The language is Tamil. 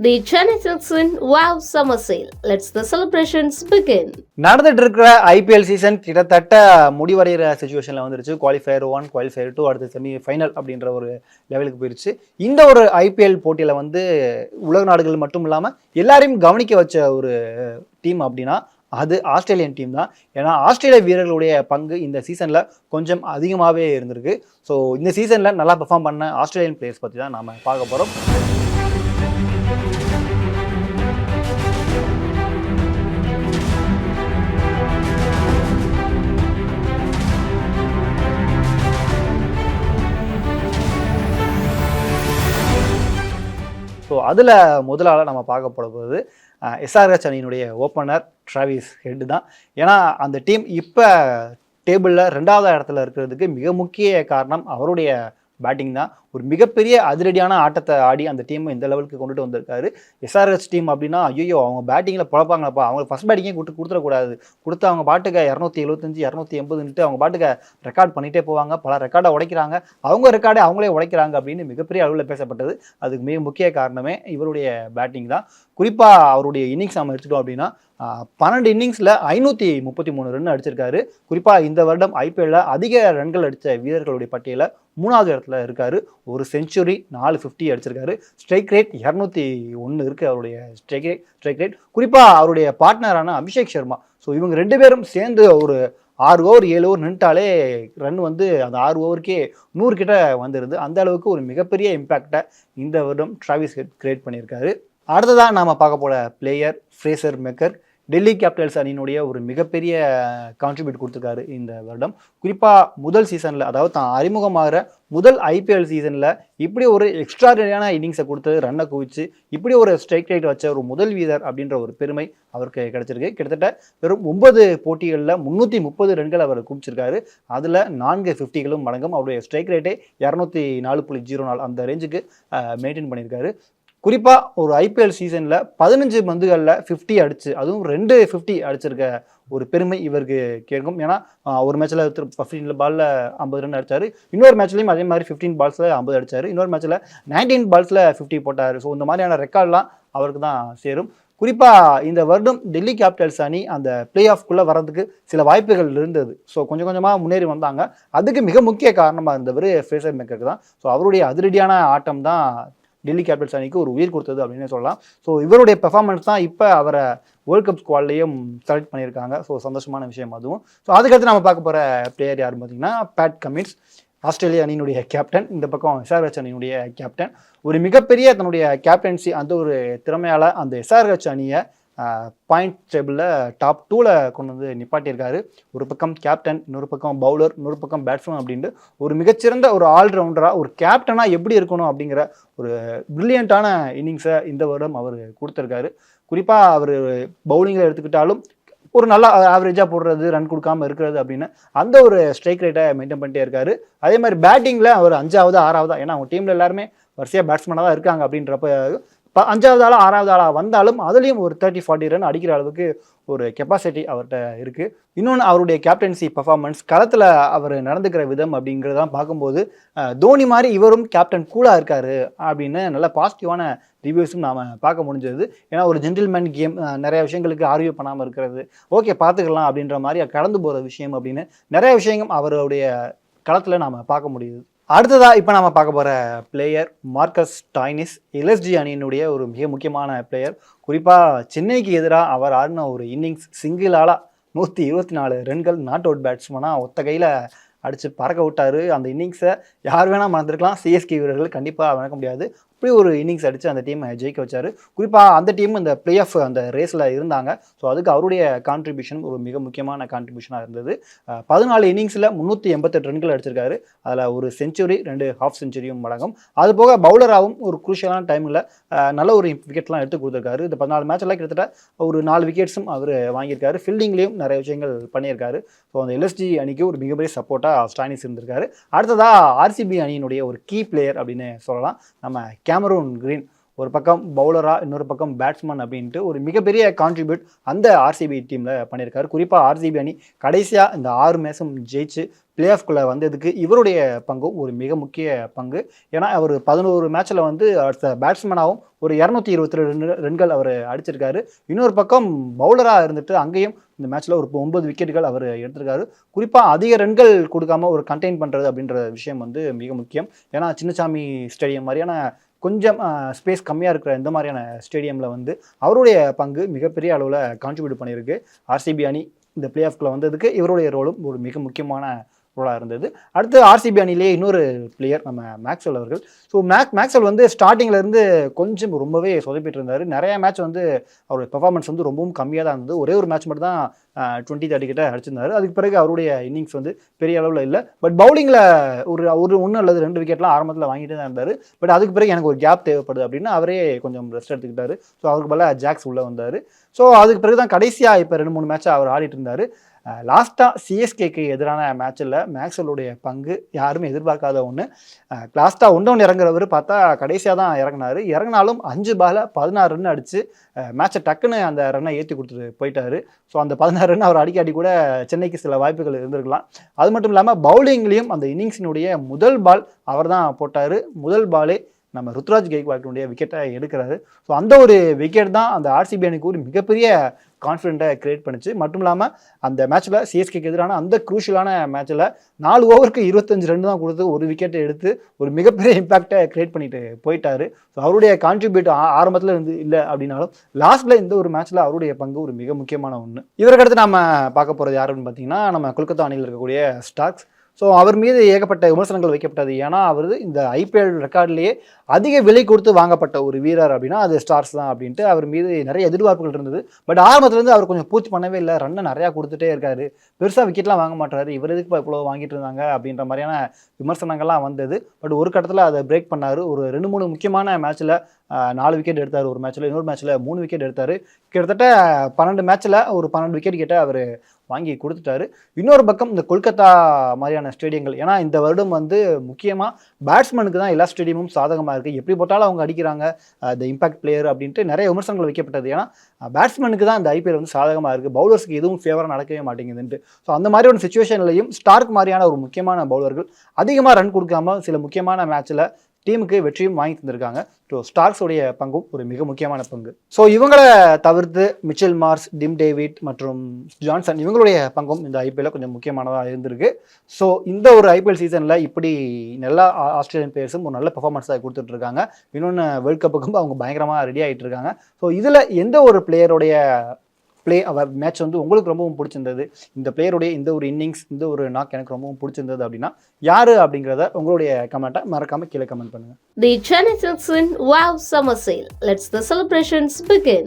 The Chennai Silks in Wow Summer Sale. Let's the celebrations begin. நடந்துட்டு இருக்கிற ஐபிஎல் சீசன் கிட்டத்தட்ட முடிவடைகிற சுச்சுவேஷனில் வந்துருச்சு. குவாலிஃபயர் 1, குவாலிஃபயர் 2, அடுத்து செமி ஃபைனல் அப்படின்ற ஒரு லெவலுக்கு போயிடுச்சு. இந்த ஒரு ஐபிஎல் போட்டியில் வந்து உலக நாடுகள் மட்டும் இல்லாமல் எல்லாரையும் கவனிக்க வச்ச ஒரு டீம் அப்படின்னா அது ஆஸ்திரேலியன் டீம் தான். ஏன்னா ஆஸ்திரேலிய வீரர்களுடைய பங்கு இந்த சீசனில் கொஞ்சம் அதிகமாகவே இருந்திருக்கு. ஸோ இந்த சீசனில் நல்லா பெர்ஃபார்ம் பண்ண ஆஸ்திரேலியன் பிளேயர்ஸ் பற்றி தான் நாம் பார்க்க போகிறோம். ஸோ அதில் முதலாக நம்ம பார்க்க போகிறது எஸ்ஆர்ஹெச் அணியினுடைய ஓப்பனர் டிராவிஸ் ஹெட் தான். ஏன்னா அந்த டீம் இப்போ டேபிளில் 2வது இடத்துல இருக்கிறதுக்கு மிக முக்கிய காரணம் அவருடைய பேட்டிங் தான். ஒரு மிகப்பெரிய அதிரடியான ஆட்டத்தை ஆடி அந்த டீமை இந்த லெவலுக்கு கொண்டுட்டு வந்திருக்காரு. எஸ்ஆர்ஹெச் டீம் அப்படின்னா ஐயோ அவங்க பேட்டிங்கில் பழப்பாங்களப்பா, அவங்க ஃபஸ்ட் பேட்டிங்கே கொடுத்துடக்கூடாது, கொடுத்து அவங்க பாட்டுக்கு 275 280 அவங்க பாட்டுக்கு ரெக்கார்ட் பண்ணிகிட்டே போவாங்க, பல ரெக்கார்டை உடைக்கிறாங்க, அவங்க ரெக்கார்டை அவங்களே உடைக்கிறாங்க அப்படின்னு மிகப்பெரிய அளவில் பேசப்பட்டது. அதுக்கு மிக முக்கிய காரணமே இவருடைய பேட்டிங் தான். குறிப்பாக அவருடைய இன்னிங்ஸ் நம்ம எடுத்துட்டோம் அப்படின்னா 12 இன்னிங்ஸில் 533 ரன் அடிச்சிருக்காரு. குறிப்பாக இந்த வருடம் ஐபிஎல்லில் அதிக ரன்கள் அடித்த வீரர்களுடைய பட்டியலில் 3வது இடத்துல இருக்காரு. ஒரு செஞ்சுரி, 4 50 அடிச்சிருக்காரு. ஸ்ட்ரைக் ரேட் 201 இருக்குது அவருடைய ஸ்ட்ரைக் ரேட். குறிப்பாக அவருடைய பார்ட்னரான அபிஷேக் சர்மா. ஸோ இவங்க 2 பேரும் சேர்ந்து ஒரு 6 ஓவர் 7 ஓவர் நின்ட்டாலே ரன் வந்து அந்த 6 ஓவருக்கே 100 கிட்ட வந்துடுது. அந்த அளவுக்கு ஒரு மிகப்பெரிய இம்பேக்டை இந்த வருடம் டிராவிஸ் ஹெட் கிரியேட் பண்ணியிருக்காரு. அடுத்ததான் நாம் பார்க்க போகிற player Fraser McGurk. Delhi Capitals அணியினுடைய ஒரு மிகப்பெரிய கான்ட்ரிபியூட் கொடுத்துருக்காரு இந்த வருடம். குறிப்பாக முதல் சீசனில், அதாவது தான் அறிமுகமாகிற முதல் ஐபிஎல் சீசனில் இப்படி ஒரு எக்ஸ்ட்ராடினரியான இன்னிங்ஸை கொடுத்து ரன்னை குவிச்சு இப்படி ஒரு ஸ்ட்ரைக் ரேட் வச்ச ஒரு முதல் வீரர் அப்படின்ற ஒரு பெருமை அவருக்கு கிடைச்சிருக்கு. கிட்டத்தட்ட வெறும் 9 போட்டிகளில் 330 ரன்கள் அவர் குவிச்சிருக்காரு. அதில் 4 50களும் மடங்கும். அவருடைய ஸ்ட்ரைக் ரேட்டே 204.04 அந்த ரேஞ்சுக்கு மெயின்டைன் பண்ணியிருக்காரு. குறிப்பாக ஒரு ஐபிஎல் சீசனில் 15 பந்துகளில் 50 அடிச்சு, அதுவும் 2 50 அடிச்சிருக்க ஒரு பெருமை இவருக்கு கேட்கும். ஏன்னா ஒரு மேட்ச்சில் 15 பாலில் 50 ரன் அடித்தார், இன்னொரு மேட்ச்லையும் அதே மாதிரி 15 பால்ஸில் 50 அடித்தார், இன்னொரு மேட்ச்சில் 19 பால்ஸில் 50 போட்டார். ஸோ இந்த மாதிரியான ரெக்கார்ட்லாம் அவருக்கு தான் சேரும். குறிப்பாக இந்த வருடம் டெல்லி கேபிட்டல்ஸ் அணி அந்த பிளே ஆஃப்குள்ளே வர்றதுக்கு சில வாய்ப்புகள் இருந்தது. ஸோ கொஞ்சம் கொஞ்சமாக முன்னேறி வந்தாங்க. அதுக்கு மிக முக்கிய காரணமாக இருந்தவர் ஃப்ரேசர் மெக்கருக்கு தான். ஸோ அவருடைய அதிரடியான ஆட்டம் தான் டெல்லி கேபிட்டல்ஸ் அணிக்கு ஒரு உயிர் கொடுத்தது அப்படின்னு சொல்லலாம். ஸோ இவருடைய பெர்ஃபார்மன்ஸ் தான் இப்போ அவரை வேர்ல்ட் கப் ஸ்குவாட்லேயும் செலக்ட் பண்ணியிருக்காங்க. ஸோ சந்தோஷமான விஷயம் அதுவும். ஸோ அதுக்கடுத்து நம்ம பார்க்க போகிற பிளேயர் யாருன்னு பார்த்தீங்கன்னா பேட் கமின்ஸ், ஆஸ்திரேலிய அணியினுடைய கேப்டன், இந்த பக்கம் எஸ்ஆர்ஹெச் அணியினுடைய கேப்டன். ஒரு மிகப்பெரிய தன்னுடைய கேப்டன்சி அந்த ஒரு திறமையால் அந்த எஸ்ஆர்ஹெச் அணியை பாயிண்ட் டேபிளில் டாப் 2ல் கொண்டு வந்து நிப்பாட்டியிருக்காரு. ஒரு பக்கம் கேப்டன், இன்னொரு பக்கம் பவுலர், இன்னொரு பக்கம் பேட்ஸ்மேன் அப்படின்ட்டு ஒரு மிகச்சிறந்த ஒரு ஆல்ரவுண்டராக ஒரு கேப்டனாக எப்படி இருக்கணும் அப்படிங்கிற ஒரு பிரில்லியண்ட்டான இன்னிங்ஸை இந்த வருடம் அவர் கொடுத்துருக்காரு. குறிப்பாக அவர் பவுலிங்கில் எடுத்துக்கிட்டாலும் ஒரு நல்ல ஆவரேஜாக போடுறது, ரன் கொடுக்காமல் இருக்கிறது அப்படின்னு அந்த ஒரு ஸ்ட்ரைக் ரேட்டை மெயின்டைன் பண்ணிட்டே இருக்காரு. அதே மாதிரி பேட்டிங்கில் அவர் 5வது 6வது, ஏன்னா அவங்க டீமில் எல்லாருமே வரிசையாக பேட்ஸ்மேனாக தான் இருக்காங்க அப்படின்றப்ப 5வது ஆளா 6வது ஆளா வந்தாலும் அதுலேயும் ஒரு 30-40 ரன் அடிக்கிற அளவுக்கு ஒரு கெப்பாசிட்டி அவர்கிட்ட இருக்குது. இன்னொன்று அவருடைய கேப்டன்சி பர்ஃபார்மன்ஸ், களத்தில் அவர் நடந்துக்கிற விதம் அப்படிங்கிறதான் பார்க்கும்போது தோனி மாதிரி இவரும் கேப்டன் கூலாக இருக்காரு அப்படின்னு நல்ல பாசிட்டிவான ரிவ்யூஸும் நாம் பார்க்க முடிஞ்சது. ஏன்னா ஒரு ஜென்டில்மேன் கேம், நிறைய விஷயங்களுக்கு ஆர்வியூ பண்ணாமல் இருக்கிறது, ஓகே பார்த்துக்கலாம் அப்படின்ற மாதிரி கடந்து போகிற விஷயம் அப்படின்னு நிறைய விஷயங்கள் அவருடைய களத்தில் நாம் பார்க்க முடியுது. அடுத்ததாக இப்போ நம்ம பார்க்க போகிற பிளேயர் மார்க்கஸ் ஸ்டாய்னிஸ், எல்எஸ்ஜி அணியினுடைய ஒரு மிக முக்கியமான பிளேயர். குறிப்பாக சென்னைக்கு எதிராக அவர் ஆடின ஒரு இன்னிங்ஸ், சிங்கிளால் 124 ரன்கள், நாட் அவுட் பேட்ஸ்மேனாக ஒத்த கையில் அடித்து பறக்க விட்டார். அந்த இன்னிங்ஸை யார் வேணால் மறந்துருக்கலாம், சிஎஸ்கே வீரர்கள் கண்டிப்பாக மறக்க முடியாது. அப்படி ஒரு இன்னிங்ஸ் அடித்து அந்த டீமை ஜெயிக்க வச்சார். குறிப்பாக அந்த டீம் இந்த பிளே ஆஃப் அந்த ரேஸில் இருந்தாங்க. ஸோ அதுக்கு அவருடைய கான்ட்ரிபியூஷன் ஒரு மிக முக்கியமான கான்ட்ரிபியூஷனாக இருந்தது. 14 இன்னிங்ஸில் 388 ரன்கள் அடிச்சிருக்காரு. அதில் ஒரு செஞ்சுரி, 2 ஹாஃப் செஞ்சுரியும் மடங்கும். அது போக பவுலராகவும் ஒரு குரூஷியலான டைமில் நல்ல ஒரு விக்கெட்லாம் எடுத்து கொடுத்துருக்காரு. இந்த 14 மேட்செல்லாம் கிட்டத்தட்ட ஒரு 4 விக்கெட்ஸும் அவர் வாங்கியிருக்காரு. ஃபீல்டிங்லேயும் நிறைய விஷயங்கள் பண்ணியிருக்காரு. ஸோ அந்த எல்எஸ்ஜி அணிக்கு ஒரு மிகப்பெரிய சப்போர்ட்டாக ஸ்டாய்னிஸ் இருந்திருக்காரு. அடுத்ததாக ஆர்சிபி அணியினுடைய ஒரு கீ பிளேயர் அப்படின்னு சொல்லலாம் நம்ம கேமரூன் கிரீன். ஒரு பக்கம் பவுலரா, இன்னொரு பக்கம் பேட்ஸ்மேன் அப்படின்ட்டு ஒரு மிகப்பெரிய கான்ட்ரிபியூட் அந்த ஆர்சிபி டீமில் பண்ணியிருக்காரு. குறிப்பாக ஆர்சிபி அணி கடைசியாக இந்த 6 மேட்சும் ஜெயிச்சு பிளே ஆஃப்குள்ளே வந்ததுக்கு இவருடைய பங்கும் ஒரு மிக முக்கிய பங்கு. ஏன்னா அவர் 11 மேட்ச்சில் வந்து பேட்ஸ்மேனாகவும் ஒரு 222 ரன்கள் அவர் அடிச்சிருக்காரு. இன்னொரு பக்கம் பவுலராக இருந்துட்டு அங்கேயும் இந்த மேட்ச்சில் ஒரு 9 விக்கெட்டுகள் அவர் எடுத்திருக்காரு. குறிப்பாக அதிக ரன்கள் கொடுக்காம ஒரு கண்டெயின் பண்ணுறது அப்படின்ற விஷயம் வந்து மிக முக்கியம். ஏன்னா சின்னசாமி ஸ்டேடியம் மாதிரியான கொஞ்சம் ஸ்பேஸ் கம்மியாக இருக்கிற இந்த மாதிரியான ஸ்டேடியமில் வந்து அவருடைய பங்கு மிகப்பெரிய அளவில் கான்ட்ரிபியூட் பண்ணியிருக்கு. ஆர்சிபி அணி இந்த பிளே ஆஃப்குள்ளே வந்ததுக்கு இவருடைய ரோலும் ஒரு மிக முக்கியமான ரோலாக இருந்தது. அடுத்து ஆர்சிபி அணிலேயே இன்னொரு பிளேயர் நம்ம மேக்ஸ்வெல் அவர்கள். ஸோ மேக்ஸ்வெல் வந்து ஸ்டார்டிங்லேருந்து கொஞ்சம் ரொம்பவே சொதப்பிட்டு இருந்தார். நிறைய மேட்ச் வந்து அவருடைய பெர்ஃபார்மன்ஸ் வந்து ரொம்பவும் கம்மியாக தான் இருந்தது. ஒரே ஒரு மேட்ச் மட்டும் தான் 20-30 கிட்ட அடிச்சிருந்தாரு. அதுக்கு பிறகு அவருடைய இன்னிங்ஸ் வந்து பெரிய அளவில் இல்லை. பட் பவுலிங்கில் ஒரு 1 அல்லது 2 விக்கெட்லாம் ஆரம்பத்தில் வாங்கிட்டு தான் இருந்தார். பட் அதுக்கு பிறகு எனக்கு ஒரு கேப் தேவைப்படுது அப்படின்னு அவரே கொஞ்சம் ரெஸ்ட் எடுத்துக்கிட்டாரு. ஸோ அவருக்கு பதிலாக ஜாக்ஸ் உள்ளே வந்தார். ஸோ அதுக்கு பிறகு தான் கடைசியாக இப்போ 2-3 மேட்ச் அவர் ஆடிட்டு இருந்தார். லாஸ்ட்டாக சிஎஸ்கேக்கு எதிரான மேட்சில் மேக்ஸ்வெல்லுடைய பங்கு யாருமே எதிர்பார்க்காத ஒன்று. லாஸ்ட்டாக 1-1 இறங்குறவர் பார்த்தா கடைசியாக தான் இறங்கினார். இறங்கினாலும் 5 பால் 16 ரன் அடித்து மேட்சை டக்குன்னு அந்த ரன்னை ஏற்றி கொடுத்துட்டு போயிட்டார். ஸோ அந்த 16 ரன் அவர் அடிக்காட்டி கூட சென்னைக்கு சில வாய்ப்புகள் இருந்திருக்கலாம். அது மட்டும் இல்லாமல் பவுலிங்லேயும் அந்த இன்னிங்ஸினுடைய முதல் பால் அவர் தான் போட்டார். முதல் பாலே நம்ம ருத்ராஜ் கெய்க்வாடினுடைய விக்கெட்டை எடுக்கிறாரு. ஸோ அந்த ஒரு விக்கெட் தான் அந்த ஆர்சிபி அணிக்கு ஒரு மிகப்பெரிய கான்ஃபிடென்ட்டை கிரியேட் பண்ணிச்சு. மட்டும் இல்லாமல் அந்த மேட்ச்சில் சிஎஸ்கேக்கு எதிரான அந்த குரூஷியலான மேட்ச்சில் 4 ஓவருக்கு 25 ரன் தான் கொடுத்து ஒரு விக்கெட்டை எடுத்து ஒரு மிகப்பெரிய இம்பாக்டை கிரியேட் பண்ணிட்டு போயிட்டாரு. ஸோ அவருடைய கான்ட்ரிபியூட் ஆரம்பத்தில் இருந்து இல்லை அப்படின்னாலும் லாஸ்ட்டில் இந்த ஒரு மேட்ச்சில் அவருடைய பங்கு ஒரு மிக முக்கியமான ஒன்று. இவருக்கு அடுத்து நம்ம பார்க்க போகிறது யாருன்னு பார்த்தீங்கன்னா நம்ம கொல்கத்தா அணியில் இருக்கக்கூடிய ஸ்டார்க்ஸ். ஸோ அவர் மீது ஏகப்பட்ட விமர்சனங்கள் வைக்கப்பட்டது. ஏன்னா அவர் இந்த ஐபிஎல் ரெக்கார்ட்லேயே அதிக விலை கொடுத்து வாங்கப்பட்ட ஒரு வீரர் அப்படின்னா அது ஸ்டார்ஸ் தான் அப்படின்ட்டு அவர் மீது நிறைய எதிர்பார்ப்புகள் இருந்தது. பட் ஆரம்பத்துலேருந்து அவர் கொஞ்சம் பூர்த்தி பண்ணவே இல்லை. ரன்னை நிறையா கொடுத்துட்டே இருக்காரு, பெருசாக விக்கெட்லாம் வாங்க மாட்டாரு, இவர் எதுக்கு இவ்வளோ வாங்கிட்டு இருந்தாங்க அப்படின்ற மாதிரியான விமர்சனங்கள்லாம் வந்தது. பட் ஒரு கட்டத்தில் அதை பிரேக் பண்ணார். ஒரு 2-3 முக்கியமான மேட்ச்சில் 4 விக்கெட் எடுத்தார். ஒரு மேட்ச்சில், இன்னொரு மேட்ச்சில் 3 விக்கெட் எடுத்தார். கிட்டத்தட்ட 12 மேட்ச்சில் ஒரு 12 விக்கெட் கிட்ட அவர் வாங்கி கொடுத்துட்டாரு. இன்னொரு பக்கம் இந்த கொல்கத்தா மாதிரியான ஸ்டேடியங்கள், ஏன்னா இந்த வருடம் வந்து முக்கியமாக பேட்ஸ்மேனுக்கு தான் எல்லா ஸ்டேடியமும் சாதகமாக இருக்குது. எப்படி போட்டாலும் அவங்க அடிக்கிறாங்க, த இம்பாக்ட் பிளேயர் அப்படின்ட்டு நிறைய விமர்சனங்கள் வைக்கப்பட்டது. ஏன்னா பேட்ஸ்மேனுக்கு தான் இந்த ஐபிஎல் வந்து சாதகமாக இருக்குது, பவுலர்ஸ்க்கு எதுவும் ஃபேவராக நடக்கவே மாட்டேங்குதுன்ட்டு. ஸோ அந்த மாதிரி ஒரு சுச்சுவேஷன்லையும் ஸ்டார்க் மாதிரியான ஒரு முக்கியமான பவுலர்கள் அதிகமாக ரன் கொடுக்காம சில முக்கியமான மேட்ச்சில் டீமுக்கு வெற்றியும் வாங்கி தந்திருக்காங்க. ஸோ ஸ்டார்க்ஸோடைய பங்கும் ஒரு மிக முக்கியமான பங்கு. ஸோ இவங்களை தவிர்த்து மிச்சல் மார்ஸ், டிம் டேவிட் மற்றும் ஜான்சன் இவங்களுடைய பங்கும் இந்த ஐபிஎல்ல கொஞ்சம் முக்கியமானதாக இருந்திருக்கு. ஸோ இந்த ஒரு ஐபிஎல் சீசனில் இப்படி எல்லா ஆஸ்திரேலியன் பிளேயர்ஸும் ஒரு நல்ல பெர்ஃபார்மன்ஸாக கொடுத்துட்டு இருக்காங்க. இன்னொன்று வேர்ல்ட் கப்புக்கும் அவங்க பயங்கரமாக ரெடி ஆகிட்டு இருக்காங்க. ஸோ இதில் எந்த ஒரு பிளேயருடைய அவர் மேட்ச் வந்து உங்களுக்கு ரொம்பவும் பிடிச்சிருந்தது, இந்த பிளேயருடைய இந்த ஒரு இன்னிங்ஸ், இந்த ஒரு நாக் எனக்கு ரொம்பவும் பிடிச்சிருந்தது அப்படின்னா யாரு அப்படிங்கிறத உங்களுடைய கமெண்ட்டை மறக்காம கீழே கமெண்ட் பண்ணுங்க. The Chennai Silks in Wow Summer Sale. Let's the celebrations begin.